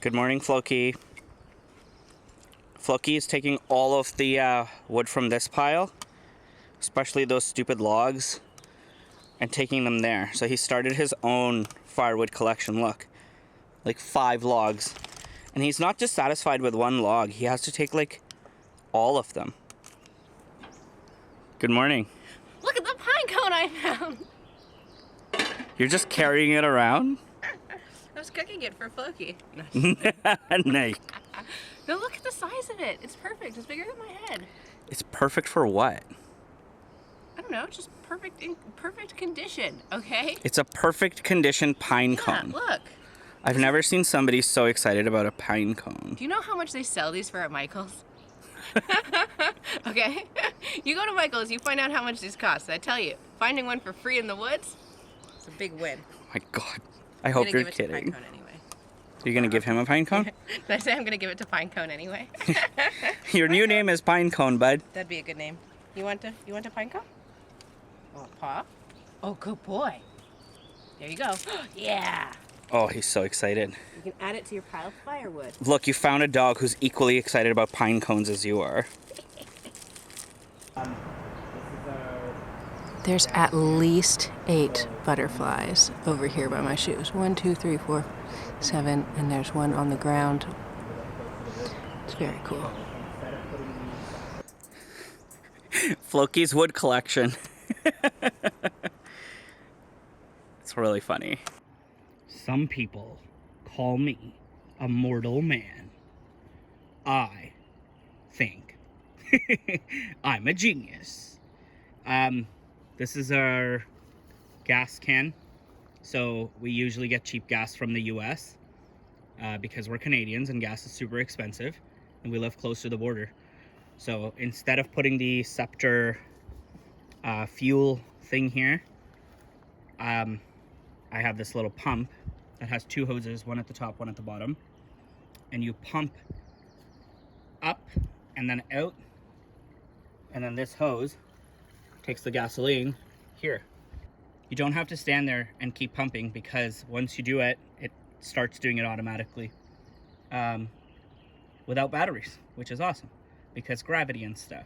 Good morning, Floki. Floki is taking all of the wood from this pile, especially those stupid logs, and taking them there. So he started his own firewood collection. Look, like 5 logs. And he's not just satisfied with one log. He has to take like all of them. Good morning. Look at the pine cone I found. You're just carrying it around? I was cooking it for Floki. Nice. No, look at the size of it. It's perfect. It's bigger than my head. It's perfect for what? I don't know. Just perfect in perfect condition. Okay. It's a perfect condition pine cone. Look. I've never seen somebody so excited about a pine cone. Do you know how much they sell these for at Michael's? Okay. You go to Michael's, you find out how much these cost. I tell you, finding one for free in the woods, it's a big win. Oh my God. I hope you're kidding. Pine cone anyway. You're gonna give him a pine cone? Did I say I'm gonna give it to Pine Cone anyway? Your new name is Pine Cone, bud. That'd be a good name. You want a pine cone? Oh, paw. Oh, good boy. There you go. Yeah. Oh, he's so excited. You can add it to your pile of firewood. Look, you found a dog who's equally excited about pine cones as you are. There's at least 8 butterflies over here by my shoes. 1, 2, 3, 4, 7, and there's one on the ground. It's very cool. Floki's wood collection. It's really funny. Some people call me a mortal man. I think I'm a genius. This is our gas can. So we usually get cheap gas from the US because we're Canadians and gas is super expensive and we live close to the border. So instead of putting the Scepter fuel thing here, I have this little pump that has 2 hoses, one at the top, one at the bottom. And you pump up and then out. And then this hose takes the gasoline here. You don't have to stand there and keep pumping because once you do it, it starts doing it automatically without batteries, which is awesome because gravity and stuff.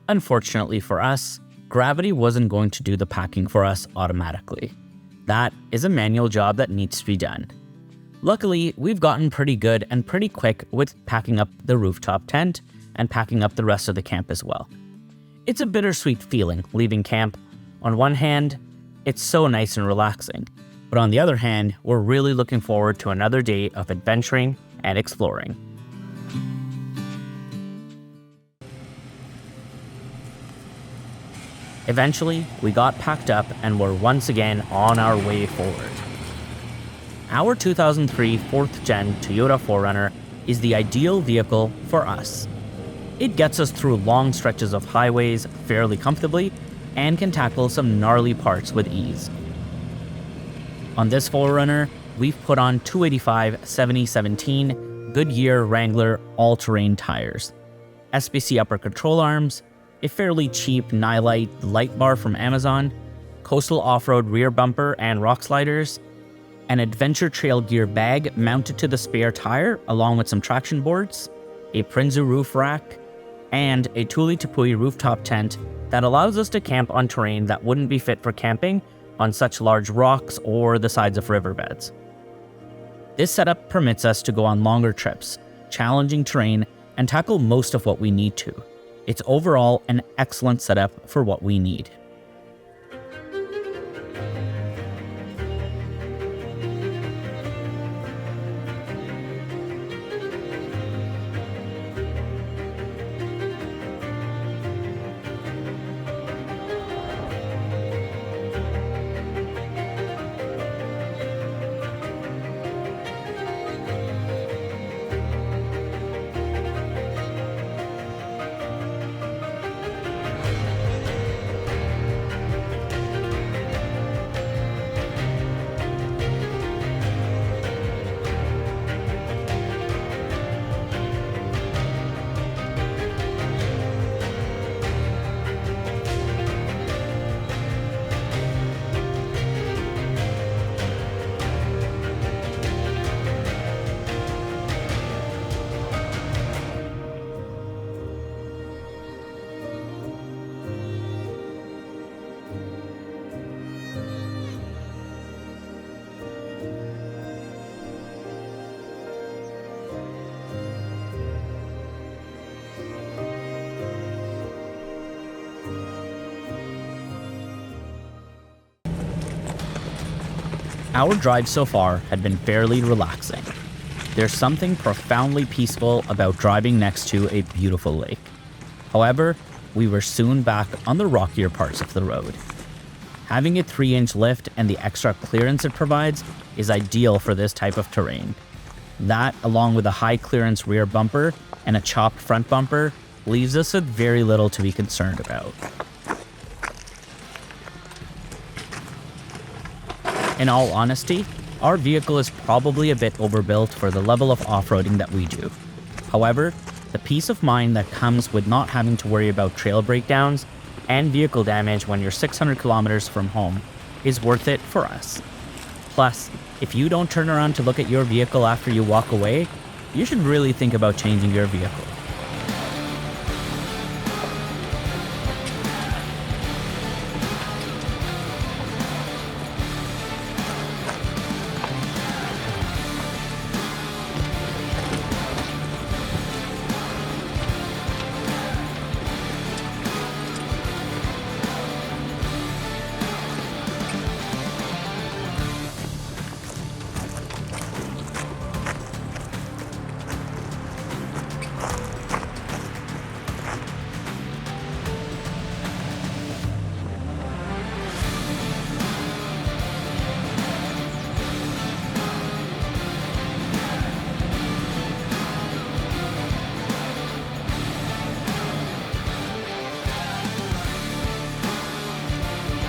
Unfortunately for us, gravity wasn't going to do the packing for us automatically. That is a manual job that needs to be done. Luckily, we've gotten pretty good and pretty quick with packing up the rooftop tent and packing up the rest of the camp as well. It's a bittersweet feeling leaving camp. On one hand, it's so nice and relaxing, but on the other hand, we're really looking forward to another day of adventuring and exploring. Eventually, we got packed up and were once again on our way forward. Our 2003 4th Gen Toyota 4Runner is the ideal vehicle for us. It gets us through long stretches of highways fairly comfortably and can tackle some gnarly parts with ease. On this 4Runner, we've put on 285/70/17 Goodyear Wrangler all-terrain tires, SBC upper control arms, a fairly cheap Nylite light bar from Amazon, coastal off-road rear bumper and rock sliders, an adventure trail gear bag mounted to the spare tire along with some traction boards, a Prinzu roof rack, and a Tuli Tepui rooftop tent that allows us to camp on terrain that wouldn't be fit for camping on such large rocks or the sides of riverbeds. This setup permits us to go on longer trips, challenging terrain, and tackle most of what we need to. It's overall an excellent setup for what we need. Our drive so far had been fairly relaxing. There's something profoundly peaceful about driving next to a beautiful lake. However, we were soon back on the rockier parts of the road. Having a 3-inch lift and the extra clearance it provides is ideal for this type of terrain. That, along with a high clearance rear bumper and a chopped front bumper, leaves us with very little to be concerned about. In all honesty, our vehicle is probably a bit overbuilt for the level of off-roading that we do. However, the peace of mind that comes with not having to worry about trail breakdowns and vehicle damage when you're 600 kilometers from home is worth it for us. Plus, if you don't turn around to look at your vehicle after you walk away, you should really think about changing your vehicle.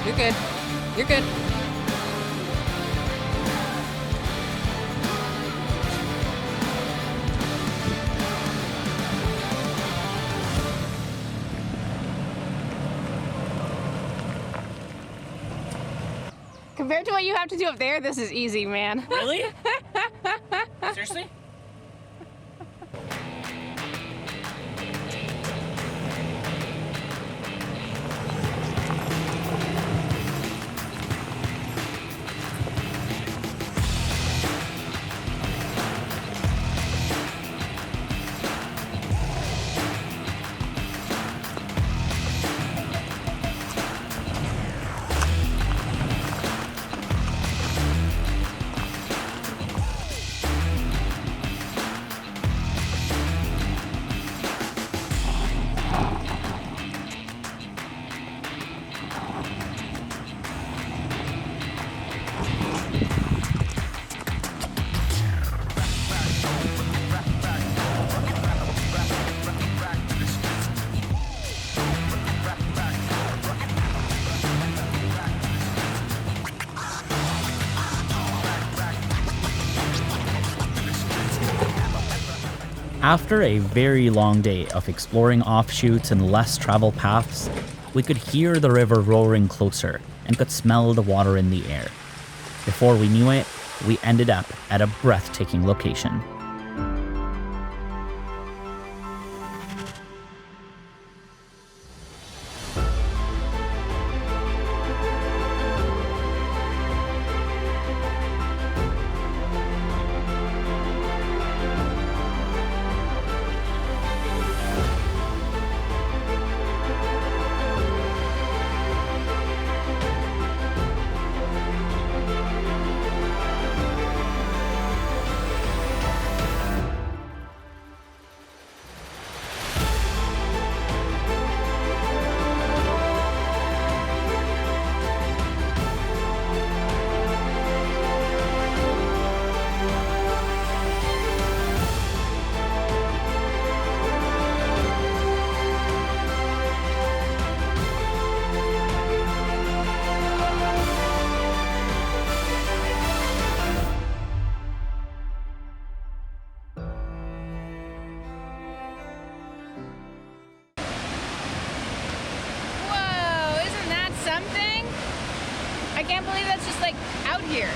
You're good. You're good. Compared to what you have to do up there, this is easy, man. Really? Seriously? After a very long day of exploring offshoots and less traveled paths, we could hear the river roaring closer and could smell the water in the air. Before we knew it, we ended up at a breathtaking location. I can't believe that's just like out here.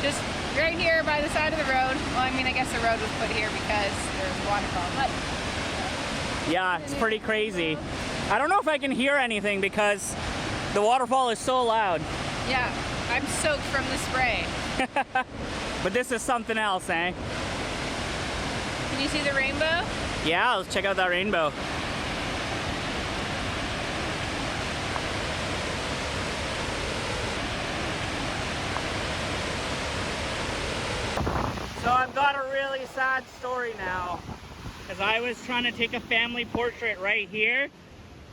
Just right here by the side of the road. Well, I mean, I guess the road was put here because there's a waterfall, but... Yeah, it's pretty crazy. I don't know if I can hear anything because the waterfall is so loud. Yeah, I'm soaked from the spray. But this is something else, eh? Can you see the rainbow? Yeah, let's check out that rainbow. I've got a really sad story now. Because I was trying to take a family portrait right here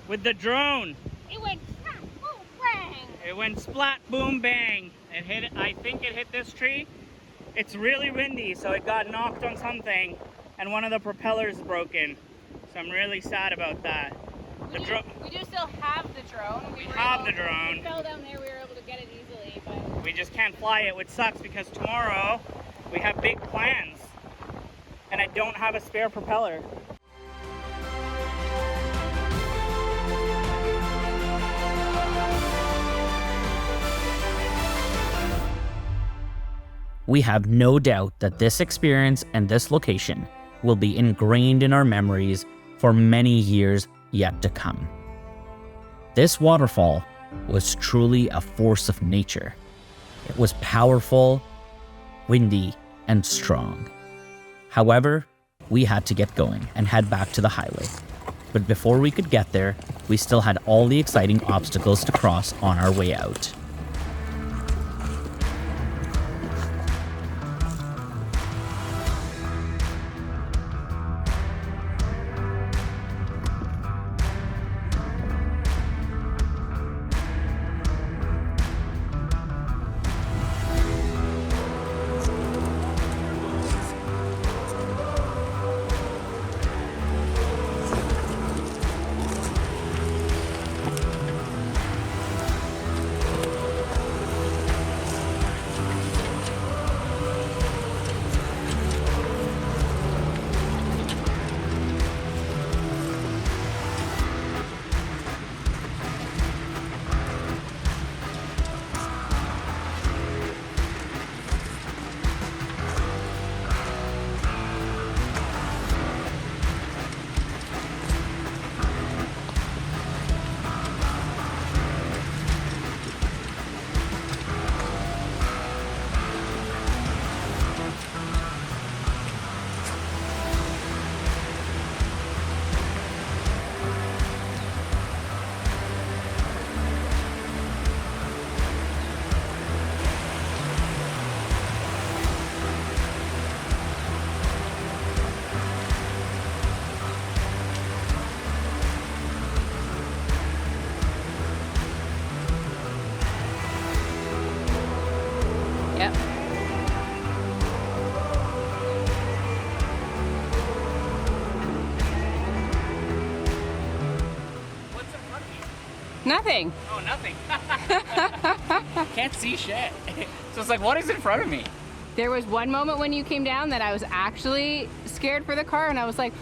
with the drone. It went splat, boom, bang. It went splat, boom, bang. It hit, I think it hit this tree. It's really windy, so it got knocked on something, and one of the propellers broken. So I'm really sad about that. We do still have the drone. We have the drone. It fell down there, we were able to get it easily, but We just can't fly it, which sucks because tomorrow we have big plans. And I don't have a spare propeller. We have no doubt that this experience and this location will be ingrained in our memories for many years yet to come. This waterfall was truly a force of nature. It was powerful, windy, and strong. However, we had to get going and head back to the highway. But before we could get there, we still had all the exciting obstacles to cross on our way out. yep. What's in front of you? Nothing. Oh, nothing. Can't see shit. So it's like, what is in front of me? There was one moment when you came down that I was actually scared for the car, and I was like,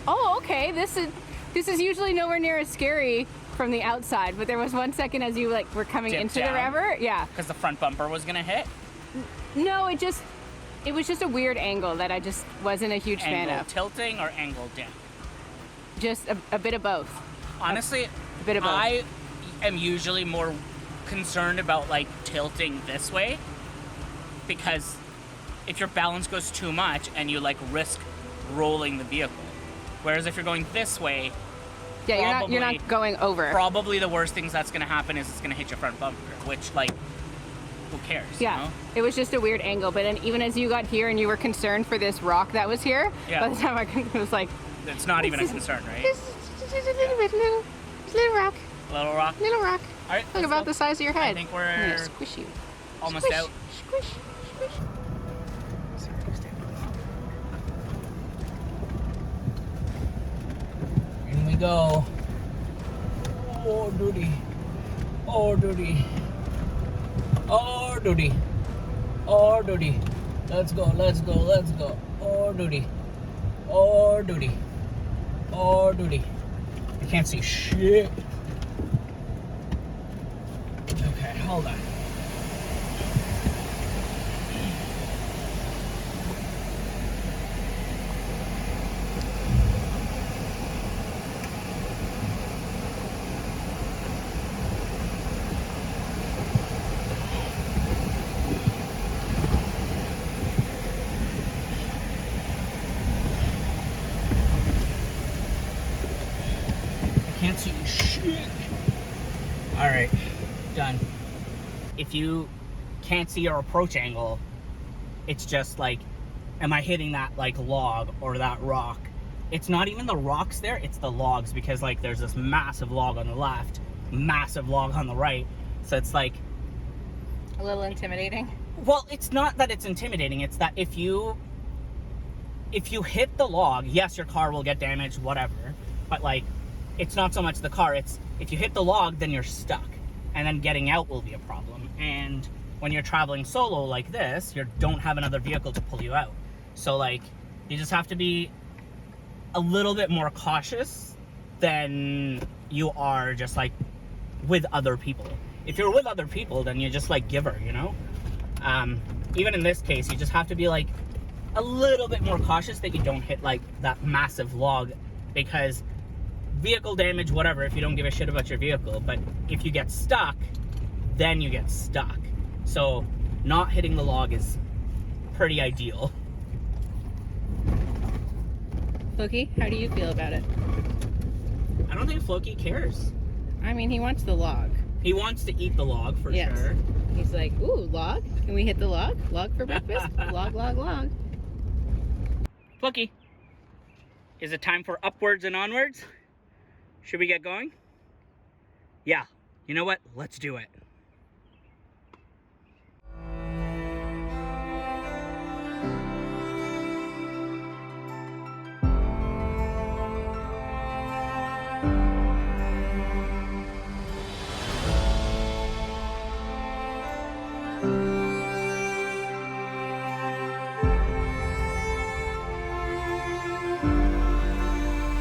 oh, okay, this is usually nowhere near as scary from the outside, but there was 1 second as you like were coming Dipped into down? the river. Yeah. Because the front bumper was gonna hit. No, it was just a weird angle that I just wasn't a huge fan Angle of. tilting or angle down? Just a bit of both. Honestly, A bit of both. I am usually more concerned about like tilting this way, because if your balance goes too much and you like risk rolling the vehicle. Whereas if you're going this way, Yeah, you're not going over. probably the worst things that's gonna happen is it's gonna hit your front bumper, which like, who cares? Yeah, You know? it was just a weird angle. But then even as you got here and you were concerned for this rock that was here, Yeah. by the time it was like, It's not even a concern, right? this is a little bit, little rock, Little rock. little rock. All right, Look let's about go. the size of your head. I think I'm we're gonna squish you. almost Squish, out. Squish, squish. In we go. Oh, duty. Oh, duty. Oh, duty. Oh, duty. Let's go, let's go, let's go. Oh, duty. Oh, duty. Oh, duty. I can't see shit. Okay, hold on. Can't see shit. All right, done. If you can't see your approach angle, it's just like am I hitting that like log or that rock? It's not even the rocks there, it's the logs, because like there's this massive log on the left, massive log on the right. So it's like a little intimidating. Well, it's not that it's intimidating, it's that if you hit the log, yes, your car will get damaged, whatever, but like it's not so much the car, it's if you hit the log, then you're stuck, and then getting out will be a problem. And when you're traveling solo like this, you don't have another vehicle to pull you out. So like you just have to be a little bit more cautious than you are just like with other people. If you're with other people, then you just like give her, you know? Even in this case, you just have to be like a little bit more cautious that you don't hit like that massive log, because vehicle damage, whatever, if you don't give a shit about your vehicle, but if you get stuck, then you get stuck. So not hitting the log is pretty ideal. Floki, how do you feel about it? I don't think Floki cares. I mean, he wants the log. He wants to eat the log for Yes. sure. He's like, ooh, log? Can we hit the log? Log for breakfast? Log, log, log. Floki, is it time for upwards and onwards? Should we get going? Yeah, you know what? Let's do it.